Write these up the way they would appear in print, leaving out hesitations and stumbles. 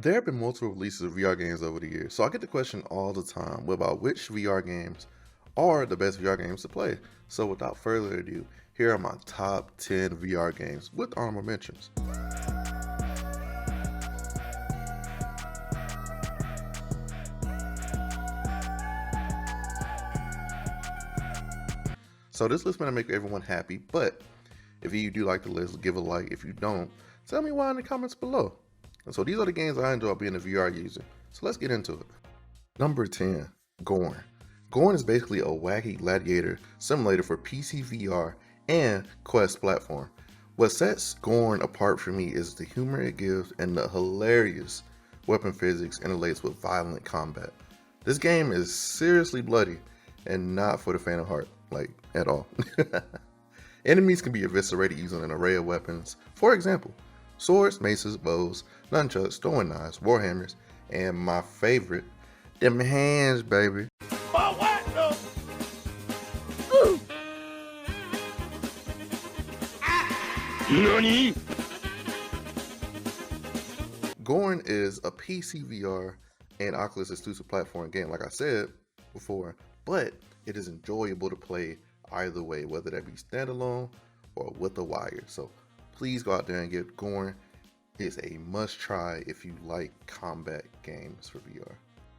There have been multiple releases of VR games over the years, so I get the question all the time about which VR games are the best VR games to play. So without further ado, here are my top 10 VR games with honorable mentions. So this list might make everyone happy, but if you do like the list, give a like. If you don't, tell me why in the comments below. And so these are the games I enjoy being a VR user. So let's get into it. Number 10, Gorn. Gorn is basically a wacky gladiator simulator for PCVR and Quest platform. What sets Gorn apart for me is the humor it gives and the hilarious weapon physics interlaced with violent combat. This game is seriously bloody and not for the faint of heart, like at all. Enemies can be eviscerated using an array of weapons. For example, swords, maces, bows, nunchucks, throwing knives, warhammers, and my favorite, them hands, baby. Oh, what? No. NANI? Gorn is a PCVR and Oculus exclusive platform game, like I said before, but it is enjoyable to play either way, whether that be standalone or with a wire. So please go out there and get Gorn. It's a must try if you like combat games for VR.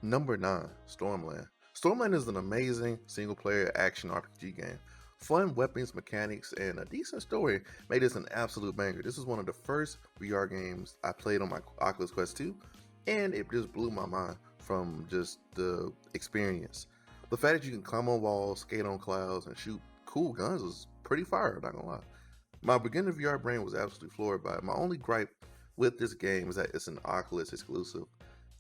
Number 9, Stormland. Stormland is an amazing single player action RPG game. Fun weapons, mechanics, and a decent story made this an absolute banger. This is one of the first VR games I played on my Oculus Quest 2, and it just blew my mind from just the experience. The fact that you can climb on walls, skate on clouds, and shoot cool guns is pretty fire, not gonna lie. My beginner VR brain was absolutely floored by it. My only gripe with this game is that it's an Oculus exclusive.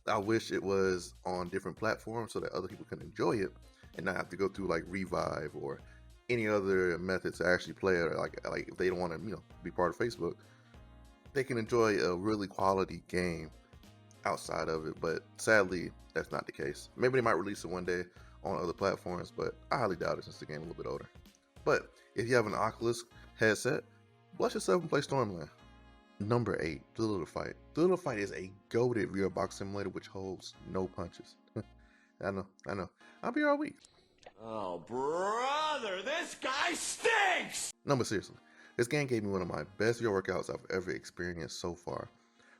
I wish it was on different platforms so that other people can enjoy it and not have to go through like Revive or any other method to actually play it. Like if they don't want to, be part of Facebook, they can enjoy a really quality game outside of it. But sadly, that's not the case. Maybe they might release it one day on other platforms, but I highly doubt it since the game is a little bit older. But if you have an Oculus headset, bless yourself and play Stormland. Number 8, The Little Fight. The Little Fight is a goated VR box simulator which holds no punches. I know. I'll be here all week. Oh, brother, this guy stinks! No, but seriously, this game gave me one of my best VR workouts I've ever experienced so far.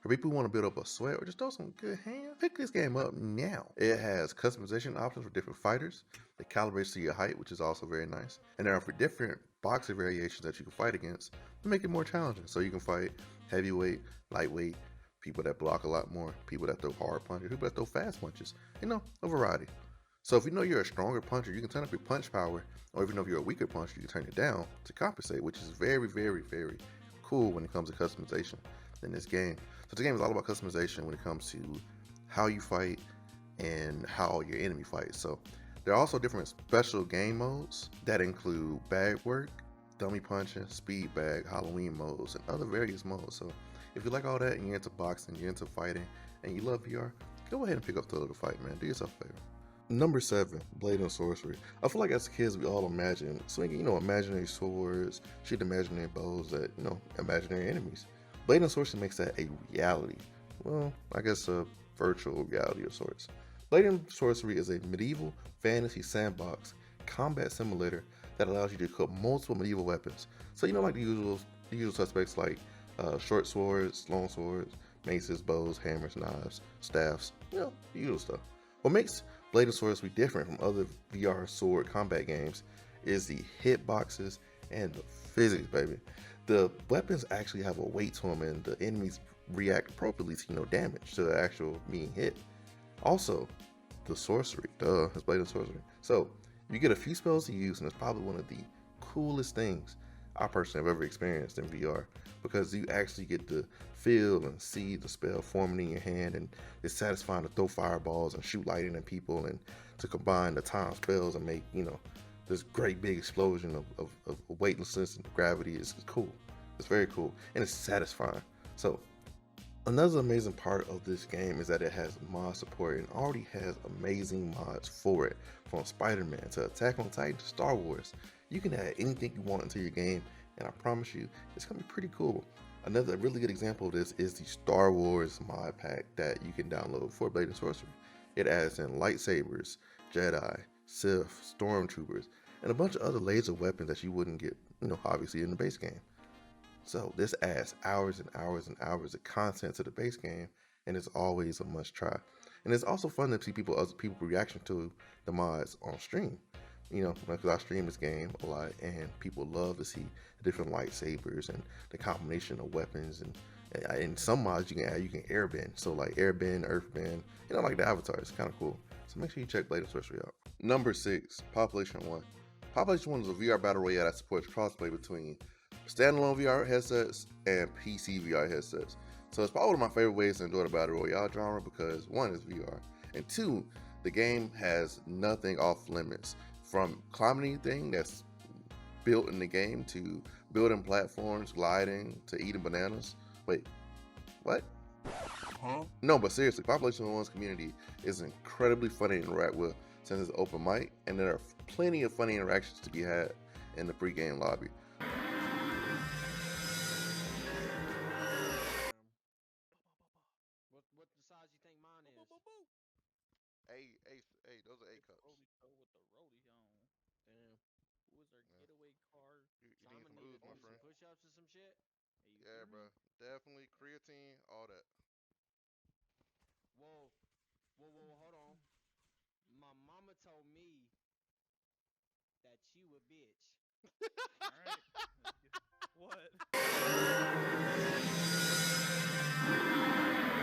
For people who want to build up a sweat or just throw some good hands, pick this game up now. It has customization options for different fighters. It calibrates to your height, which is also very nice. And there are for different boxer variations that you can fight against to make it more challenging. So you can fight heavyweight, lightweight, people that block a lot more, people that throw hard punches, people that throw fast punches, a variety. So if you know you're a stronger puncher, you can turn up your punch power, or if you know you're a weaker puncher, you can turn it down to compensate, which is very, very, very cool when it comes to customization in this game. So the game is all about customization when it comes to how you fight and how your enemy fights. So there are also different special game modes that include bag work, dummy punching, speed bag, Halloween modes, and other various modes. So if you like all that and you're into boxing, you're into fighting, and you love VR, go ahead and pick up The Little Fight, man. Do yourself a favor. Number 7, Blade and Sorcery. I feel like as kids we all imagine swinging, imaginary swords, shooting imaginary bows at, imaginary enemies. Blade and Sorcery makes that a reality. Well, I guess a virtual reality of sorts. Blade and Sorcery is a medieval fantasy sandbox combat simulator that allows you to equip multiple medieval weapons. So like the usual suspects like short swords, long swords, maces, bows, hammers, knives, staffs, the usual stuff. What makes Blade and Sorcery different from other VR sword combat games is the hitboxes and the physics, baby. The weapons actually have a weight to them and the enemies react appropriately to damage to the actual being hit. Also, the sorcery, it's Blade and Sorcery. So you get a few spells to use, and it's probably one of the coolest things I personally have ever experienced in VR, because you actually get to feel and see the spell forming in your hand, and it's satisfying to throw fireballs and shoot lightning at people, and to combine the time spells and make this great big explosion of weightlessness and gravity is cool. It's very cool, and it's satisfying. So another amazing part of this game is that it has mod support and already has amazing mods for it, from Spider-Man to Attack on Titan to Star Wars. You can add anything you want into your game, and I promise you, it's gonna be pretty cool. Another really good example of this is the Star Wars mod pack that you can download for Blade and Sorcery. It adds in lightsabers, Jedi, Sith, Stormtroopers, and a bunch of other laser weapons that you wouldn't get, obviously in the base game. So this adds hours and hours and hours of content to the base game, and it's always a must try. And it's also fun to see other people reaction to the mods on stream. Because I stream this game a lot, and people love to see the different lightsabers and the combination of weapons. And in some mods you can add, you can airbend. So like airbend, earthbend, like the avatar. It's kind of cool. So make sure you check Blade and Sorcery out. Number 6, Population 1. Population 1 is a VR battle royale that supports crossplay between standalone VR headsets and PCVR headsets. So it's probably one of my favorite ways to enjoy the battle royale genre because 1 is VR, and 2, the game has nothing off limits. From climbing anything that's built in the game to building platforms, gliding, to eating bananas. Wait, what? Huh? No, but seriously, Population 1's community is incredibly funny to interact with since it's open mic, and there are plenty of funny interactions to be had in the pre-game lobby. What the size you think mine is? Hey, those are A cups. With the rollie on. Damn. Who was our Yeah. getaway car? You So need I'm some gonna need ooze, to my do friend. some push-ups or some shit. Yeah, bro. Definitely creatine, all that. Whoa, hold on. My mama told me that you a bitch. Alright. What?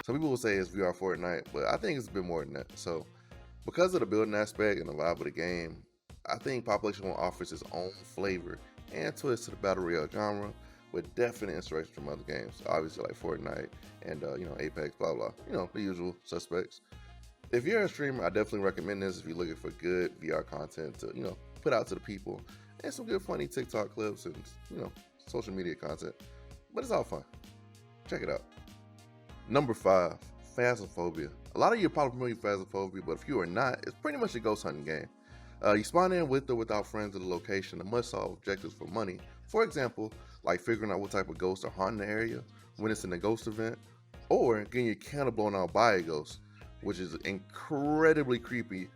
Some people will say it's VR Fortnite, but I think it's a bit more than that. So, because of the building aspect and the vibe of the game, I think Population 1 offers its own flavor and twist to the battle royale genre with definite inspiration from other games, obviously like Fortnite and Apex, blah blah. The usual suspects. If you're a streamer, I definitely recommend this if you're looking for good VR content to put out to the people and some good funny TikTok clips and social media content. But it's all fun. Check it out. Number 5, Phasmophobia. A lot of you are probably familiar with Phasmophobia, but if you are not, it's pretty much a ghost hunting game. You spawn in with or without friends at a location and must solve objectives for money. For example, like figuring out what type of ghosts are haunting the area when it's in a ghost event, or getting your candle blown out by a ghost, which is incredibly creepy,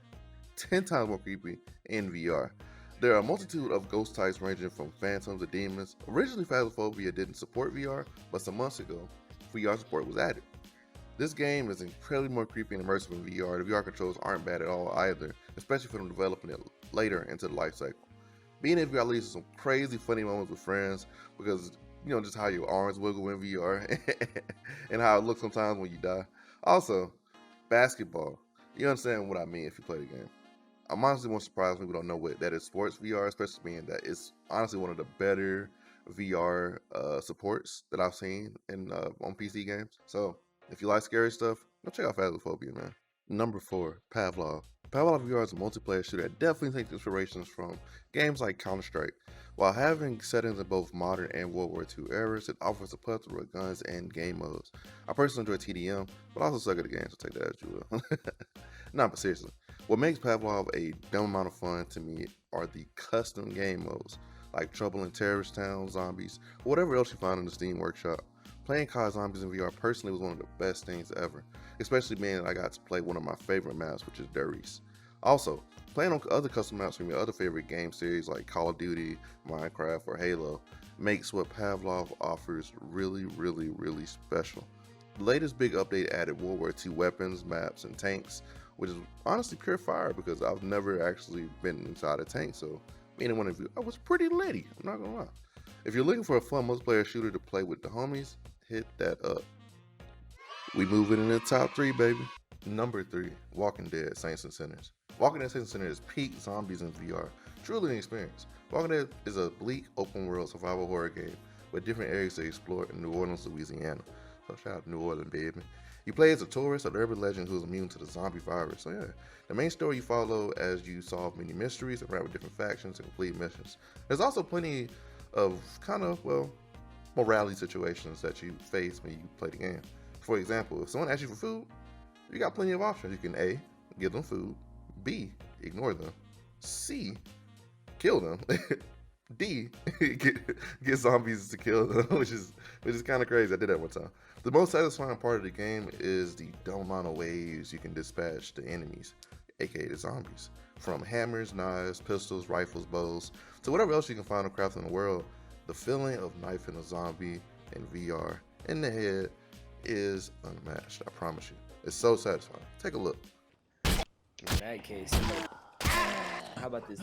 10 times more creepy in VR. There are a multitude of ghost types ranging from phantoms to demons. Originally, Phasmophobia didn't support VR, but some months ago, VR support was added. This game is incredibly more creepy and immersive in VR. The VR controls aren't bad at all either, especially for them developing it later into the life cycle. Being in VR leads to some crazy funny moments with friends because just how your arms wiggle in VR and how it looks sometimes when you die. Also, basketball. You understand what I mean if you play the game. I'm honestly more surprised people don't know what that is sports VR, especially being that it's honestly one of the better VR supports that I've seen on PC games. So if you like scary stuff, go check out Phasmophobia, man. Number 4, Pavlov. Pavlov VR is a multiplayer shooter that definitely takes inspirations from games like Counter-Strike. While having settings in both modern and World War II eras, it offers a plethora of guns and game modes. I personally enjoy TDM, but I also suck at the game, so take that as you will. Nah, but seriously, what makes Pavlov a dumb amount of fun to me are the custom game modes, like Trouble in Terrorist Town, Zombies, or whatever else you find in the Steam Workshop. Playing COD Zombies in VR personally was one of the best things ever, especially being that I got to play one of my favorite maps, which is Darius. Also, playing on other custom maps from your other favorite game series like Call of Duty, Minecraft, or Halo makes what Pavlov offers really, really, really special. The latest big update added World War II weapons, maps, and tanks, which is honestly pure fire because I've never actually been inside a tank, so being in one of you, I was pretty litty, I'm not gonna lie. If you're looking for a fun multiplayer shooter to play with the homies, hit that up. We moving in the top 3, baby. Number 3, Walking Dead Saints and Sinners. Walking Dead Saints and Sinners is peak zombies in VR. Truly an experience. Walking Dead is a bleak open world survival horror game with different areas to explore in New Orleans, Louisiana. So shout out to New Orleans, baby. You play as a tourist, an urban legend who is immune to the zombie virus. So yeah, the main story you follow as you solve many mysteries, interact with different factions, and complete missions. There's also plenty of morality situations that you face when you play the game. For example, if someone asks you for food, you got plenty of options. You can A, give them food, B, ignore them, C, kill them, D, get zombies to kill them, which is kind of crazy. I did that one time. The most satisfying part of the game is the dumb amount of ways you can dispatch the enemies, aka the zombies. From hammers, knives, pistols, rifles, bows, to whatever else you can find or craft in the world, the feeling of knifing a zombie in VR in the head is unmatched. I promise you. It's so satisfying. Take a look. In that case, how about this?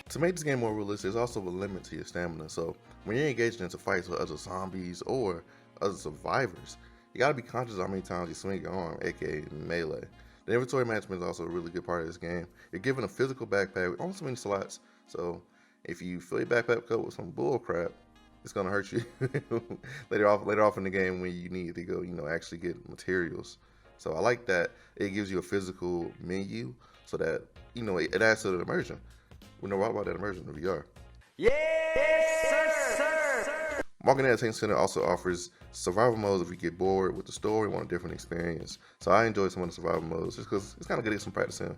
To make this game more realistic, there's also a limit to your stamina. So when you're engaged into fights with other zombies or other survivors, you gotta be conscious of how many times you swing your arm, aka melee. The inventory management is also a really good part of this game. You're given a physical backpack with almost so many slots, so if you fill your backpack up with some bull crap, it's gonna hurt you later off in the game when you need to go, actually get materials. So I like that it gives you a physical menu so that, it adds to the immersion. We know all about that immersion in VR. Yes, sir. Market Entertainment Center also offers survival modes if you get bored with the story and want a different experience. So I enjoy some of the survival modes just because it's kind of good to get some practice in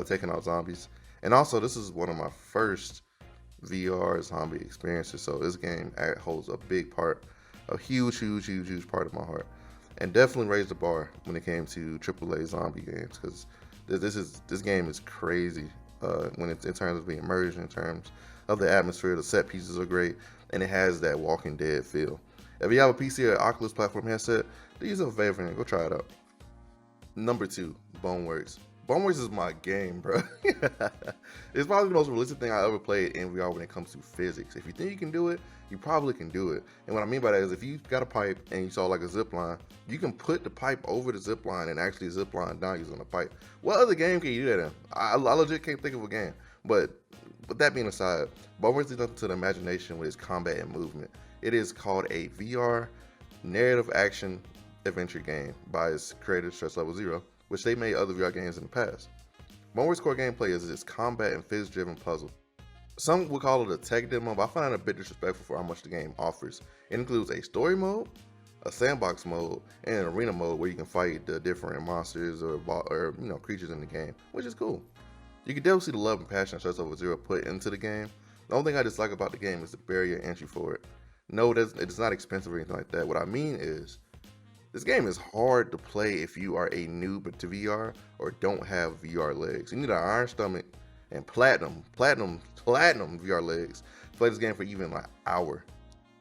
taking out zombies. And also, this is one of my first VR zombie experiences, so this game holds a big part, a huge part of my heart, and definitely raised the bar when it came to AAA zombie games, because this game is crazy when it's in terms of the immersion, in terms of the atmosphere. The set pieces are great, and it has that Walking Dead feel. If you have a PC or Oculus platform headset, do yourself a favor and go try it out. Number 2, Boneworks. Boneworks is my game, bro. It's probably the most realistic thing I ever played in VR when it comes to physics. If you think you can do it, you probably can do it. And what I mean by that is if you got a pipe and you saw like a zip line, you can put the pipe over the zip line and actually zip line down using the pipe. What other game can you do that in? I legit can't think of a game. But with that being aside, Boneworks is nothing to the imagination with its combat and movement. It is called a VR narrative action adventure game by its creator Stress Level Zero, which they made other VR games in the past. Boneworks' core gameplay is its combat and physics-driven puzzle. Some would call it a tech demo, but I find it a bit disrespectful for how much the game offers. It includes a story mode, a sandbox mode, and an arena mode where you can fight the different monsters or creatures in the game, which is cool. You can definitely see the love and passion Stress Level Zero put into the game. The only thing I dislike about the game is the barrier entry for it. No, it's not expensive or anything like that. What I mean is, this game is hard to play if you are a noob to VR or don't have VR legs. You need an iron stomach and platinum VR legs to play this game for even like an hour.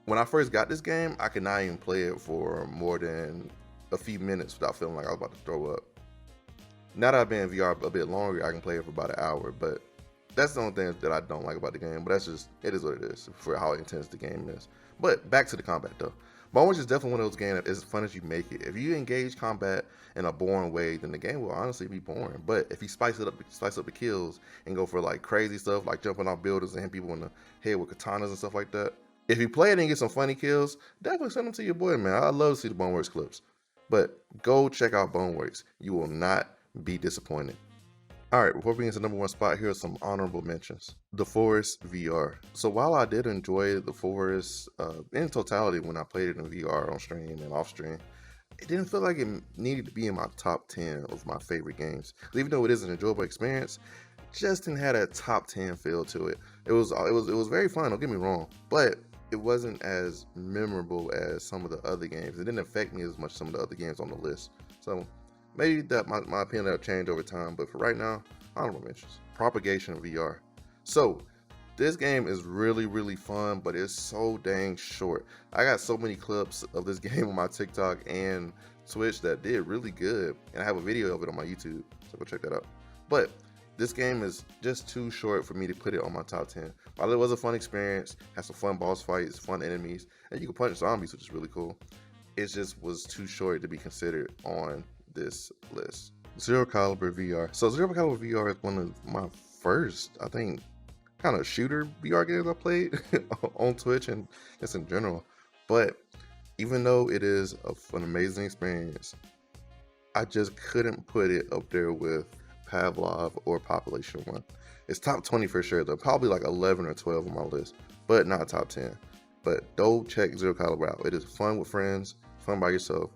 When I first got this game, I could not even play it for more than a few minutes without feeling like I was about to throw up. Now that I've been in VR a bit longer, I can play it for about an hour, but that's the only thing that I don't like about the game. But it is what it is for how intense the game is. But back to the combat though. Boneworks is definitely one of those games that is as fun as you make it. If you engage combat in a boring way, then the game will honestly be boring. But if you spice up the kills and go for like crazy stuff, like jumping off buildings and hitting people in the head with katanas and stuff like that, if you play it and get some funny kills, definitely send them to your boy, man. I love to see the Boneworks clips. But go check out Boneworks. You will not be disappointed. Alright, before we get to the number 1 spot, here are some honorable mentions. The Forest VR. So while I did enjoy The Forest in totality when I played it in VR on stream and off stream, it didn't feel like it needed to be in my top 10 of my favorite games. Even though it is an enjoyable experience, just didn't have that top 10 feel to it. It was very fun, don't get me wrong, but it wasn't as memorable as some of the other games. It didn't affect me as much as some of the other games on the list. So maybe that my opinion will change over time, but for right now, honorable mentions. Propagation VR. So this game is really fun, but it's so dang short. I got so many clips of this game on my TikTok and Twitch that did really good, and I have a video of it on my YouTube, so go check that out. But this game is just too short for me to put it on my top 10. While it was a fun experience, had some fun boss fights, fun enemies, and you can punch zombies, which is really cool, it just was too short to be considered on this list. Zero Caliber VR. So Zero Caliber VR is one of my first, I think, kind of shooter VR games I played on Twitch and just in general. But even though it is an amazing experience, I just couldn't put it up there with Pavlov or Population 1. It's top 20 for sure though, probably like 11 or 12 on my list, but not top 10. But go check Zero Caliber out. It is fun with friends, fun by yourself,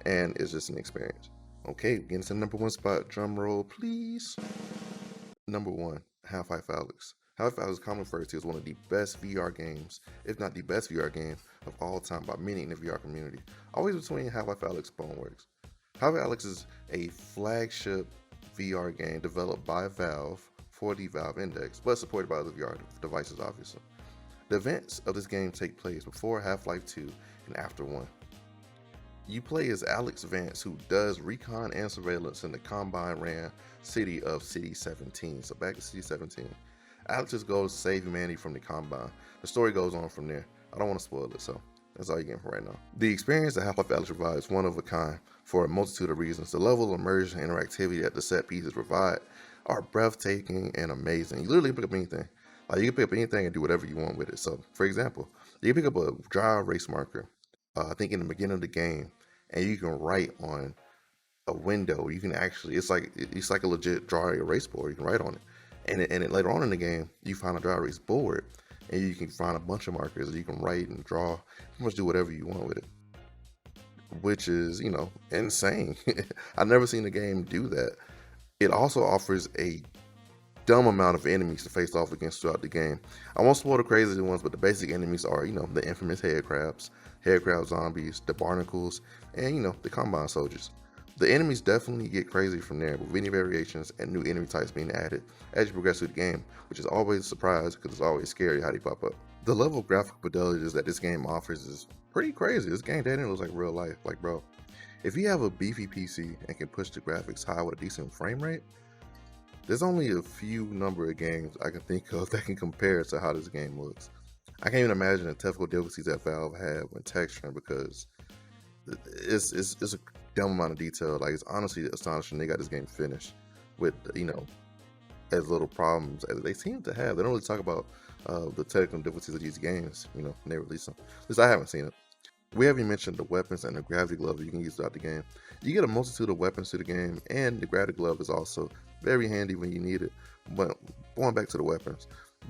and it's just an experience. Okay, getting to the number 1 spot. Drum roll, please. Number 1, Half-Life Alyx. Half-Life Alyx is commonly referred to as one of the best VR games, if not the best VR game of all time by many in the VR community, always between Half-Life Alyx and Boneworks. Half-Life Alyx is a flagship VR game developed by Valve for the Valve Index, but supported by other VR devices, obviously. The events of this game take place before Half-Life 2 and after 1. You play as Alyx Vance, who does recon and surveillance in the Combine ran city of City 17. So back to City 17. Alyx's goal is to save humanity from the Combine. The story goes on from there. I don't want to spoil it, so that's all you're getting for right now. The experience that Half-Life Alyx provides is one of a kind for a multitude of reasons. The level of immersion and interactivity that the set pieces provide are breathtaking and amazing. You literally pick up anything. Like, you can pick up anything and do whatever you want with it. So, for example, you can pick up a dry erase marker, I think in the beginning of the game, and you can write on a window. You can actually, it's like a legit dry erase board. You can write on it. And later on in the game, you find a dry erase board, and you can find a bunch of markers, and you can write and draw, pretty much do whatever you want with it. Which is, you know, insane. I've never seen a game do that. It also offers a dumb amount of enemies to face off against throughout the game. I won't spoil the crazy ones, but the basic enemies are, you know, the infamous head crab zombies, the barnacles, and, you know, the Combine soldiers. The enemies definitely get crazy from there, with many variations and new enemy types being added as you progress through the game, which is always a surprise because it's always scary how they pop up. The level of graphical fidelity that this game offers is pretty crazy. This game definitely looks like real life. Like, bro, if you have a beefy PC and can push the graphics high with a decent frame rate, there's only a few number of games I can think of that can compare to how this game looks. I can't even imagine the technical difficulties that Valve had when texturing, because it's a dumb amount of detail. Like, it's honestly astonishing they got this game finished with, you know, as little problems as they seem to have. They don't really talk about the technical difficulties of these games, you know, when they release them. At least I haven't seen it. We haven't mentioned the weapons and the gravity glove you can use throughout the game. You get a multitude of weapons through the game, and the gravity glove is also very handy when you need it. But going back to the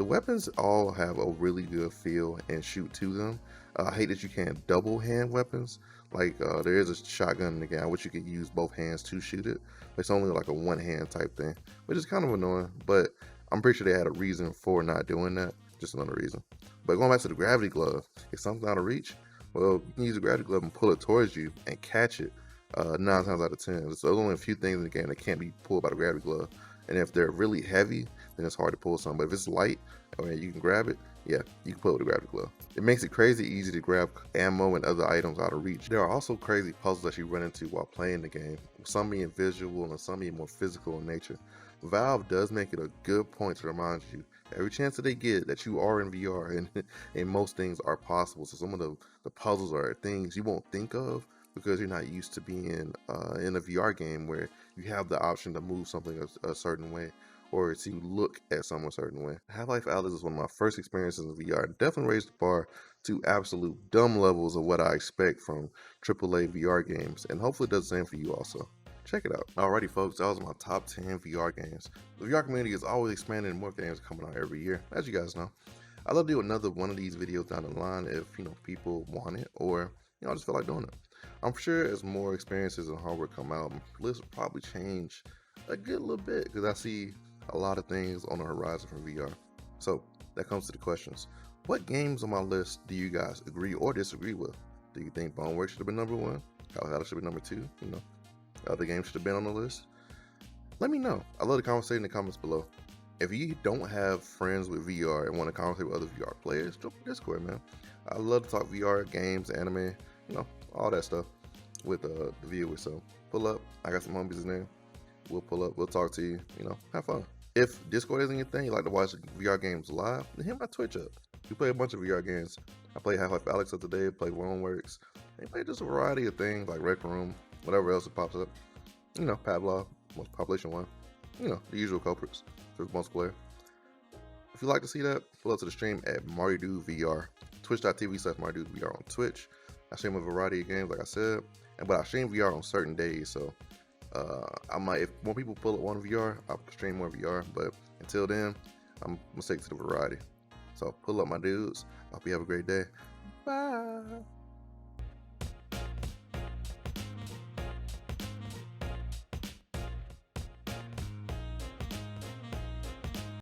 weapons all have a really good feel and shoot to them. I hate that you can't double hand weapons. Like, there is a shotgun in the game which you can use both hands to shoot it. It's only like a one hand type thing, which is kind of annoying, but I'm pretty sure they had a reason for not doing that. Just another reason. But going back to the gravity glove, if something's out of reach, well, you can use the gravity glove and pull it towards you and catch it 9 times out of 10. So there's only a few things in the game that can't be pulled by the gravity glove. And if they're really heavy, then it's hard to pull some. But if it's light, or you can grab it, yeah, you can pull it with the gravity glove. It makes it crazy easy to grab ammo and other items out of reach. There are also crazy puzzles that you run into while playing the game, some being visual and some being more physical in nature. Valve does make it a good point to remind you every chance that they get that you are in VR, and most things are possible. So some of the puzzles are things you won't think of because you're not used to being in a VR game where you have the option to move something a certain way or to look at something a certain way. Half-Life Alyx is one of my first experiences in VR. Definitely raised the bar to absolute dumb levels of what I expect from AAA VR games, and hopefully it does the same for you also. Check it out. Alrighty folks, that was my top 10 VR games. The VR community is always expanding and more games are coming out every year, as you guys know. I'd love to do another one of these videos down the line if, you know, people want it, or, you know, I just feel like doing it. I'm sure as more experiences and hardware come out, my list will probably change a good little bit because I see a lot of things on the horizon from VR. So that comes to the questions. What games on my list do you guys agree or disagree with? Do you think Boneworks should have been number 1? Half-Life should be number 2? You know, other games should have been on the list? Let me know. I love the conversation in the comments below. If you don't have friends with VR and want to conversate with other VR players, jump on Discord, man. I love to talk VR, games, anime, you know, all that stuff with the viewers. So pull up. I got some homies in there. We'll pull up. We'll talk to you. You know, have fun. If Discord isn't your thing, you like to watch VR games live, then hit my Twitch up. We play a bunch of VR games. I play Half-Life Alyx up today, play Boneworks. I play just a variety of things like Rec Room, whatever else that pops up. You know, Pavlov, most population one. You know, the usual culprits for multiplayer. If you'd like to see that, pull up to the stream at MartydudeVR. Twitch.tv/MartydudeVR on Twitch. I stream a variety of games, like I said, but I stream VR on certain days, so I might, if more people pull up on VR, I'll stream more VR, but until then, I'm gonna stick to the variety. So pull up, my dudes. I hope you have a great day. Bye.